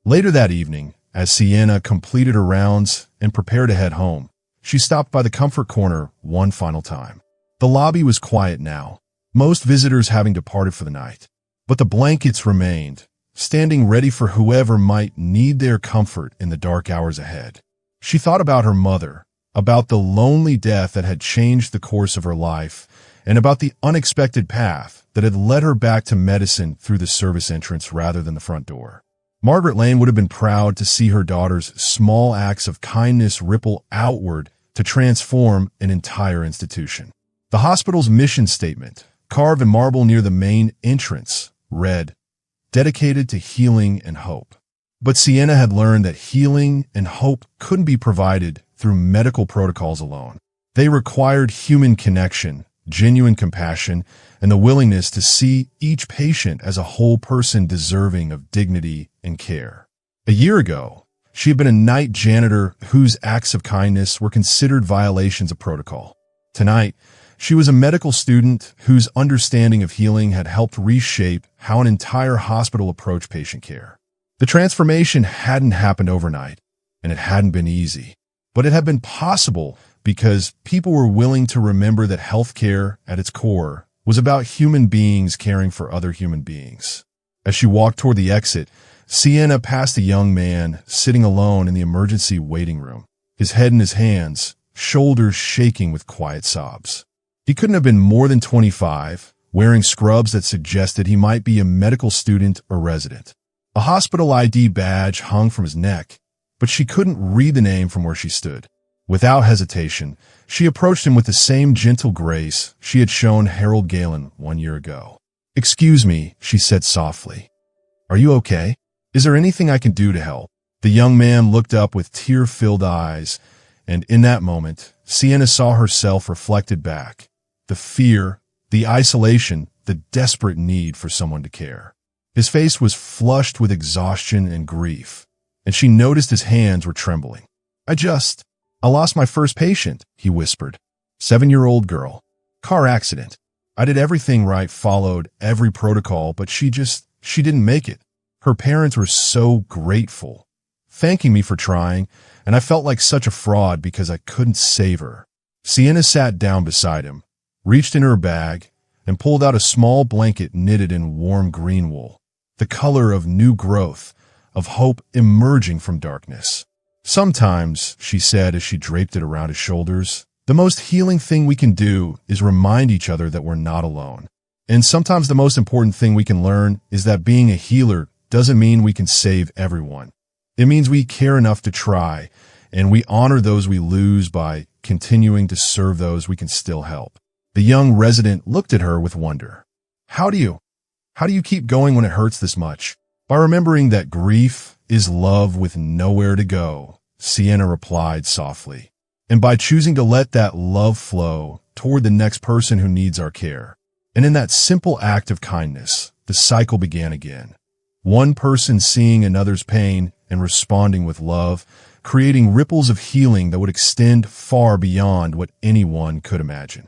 Later that evening, as Sienna completed her rounds and prepared to head home, she stopped by the comfort corner one final time. The lobby was quiet now, most visitors having departed for the night. But the blankets remained, standing ready for whoever might need their comfort in the dark hours ahead. She thought about her mother, about the lonely death that had changed the course of her life, and about the unexpected path that had led her back to medicine through the service entrance rather than the front door. Margaret Lane would have been proud to see her daughter's small acts of kindness ripple outward to transform an entire institution. The hospital's mission statement, carved in marble near the main entrance, read, "Dedicated to healing and hope." But Sienna had learned that healing and hope couldn't be provided through medical protocols alone. They required human connection, genuine compassion, and the willingness to see each patient as a whole person deserving of dignity and care. A year ago, she had been a night janitor whose acts of kindness were considered violations of protocol. Tonight, she was a medical student whose understanding of healing had helped reshape how an entire hospital approached patient care. The transformation hadn't happened overnight, and it hadn't been easy. But it had been possible because people were willing to remember that healthcare, at its core, was about human beings caring for other human beings. As she walked toward the exit, Sienna passed a young man sitting alone in the emergency waiting room, his head in his hands, shoulders shaking with quiet sobs. He couldn't have been more than 25, wearing scrubs that suggested he might be a medical student or resident. A hospital ID badge hung from his neck, but she couldn't read the name from where she stood. Without hesitation, she approached him with the same gentle grace she had shown Harold Galen 1 year ago. "Excuse me," she said softly. "Are you okay? Is there anything I can do to help?" The young man looked up with tear-filled eyes, and in that moment, Sienna saw herself reflected back. The fear, the isolation, the desperate need for someone to care. His face was flushed with exhaustion and grief, and she noticed his hands were trembling. I lost my first patient," he whispered. 7-year-old girl. Car accident. I did everything right, followed every protocol, but she didn't make it. Her parents were so grateful, thanking me for trying, and I felt like such a fraud because I couldn't save her." Sienna sat down beside him, reached in her bag, and pulled out a small blanket knitted in warm green wool, the color of new growth, of hope emerging from darkness. "Sometimes," she said as she draped it around his shoulders, "the most healing thing we can do is remind each other that we're not alone. And sometimes the most important thing we can learn is that being a healer doesn't mean we can save everyone. It means we care enough to try, and we honor those we lose by continuing to serve those we can still help." The young resident looked at her with wonder. How do you keep going when it hurts this much?" "By remembering that grief is love with nowhere to go," Sienna replied softly. "And by choosing to let that love flow toward the next person who needs our care." And in that simple act of kindness, the cycle began again. One person seeing another's pain and responding with love, creating ripples of healing that would extend far beyond what anyone could imagine.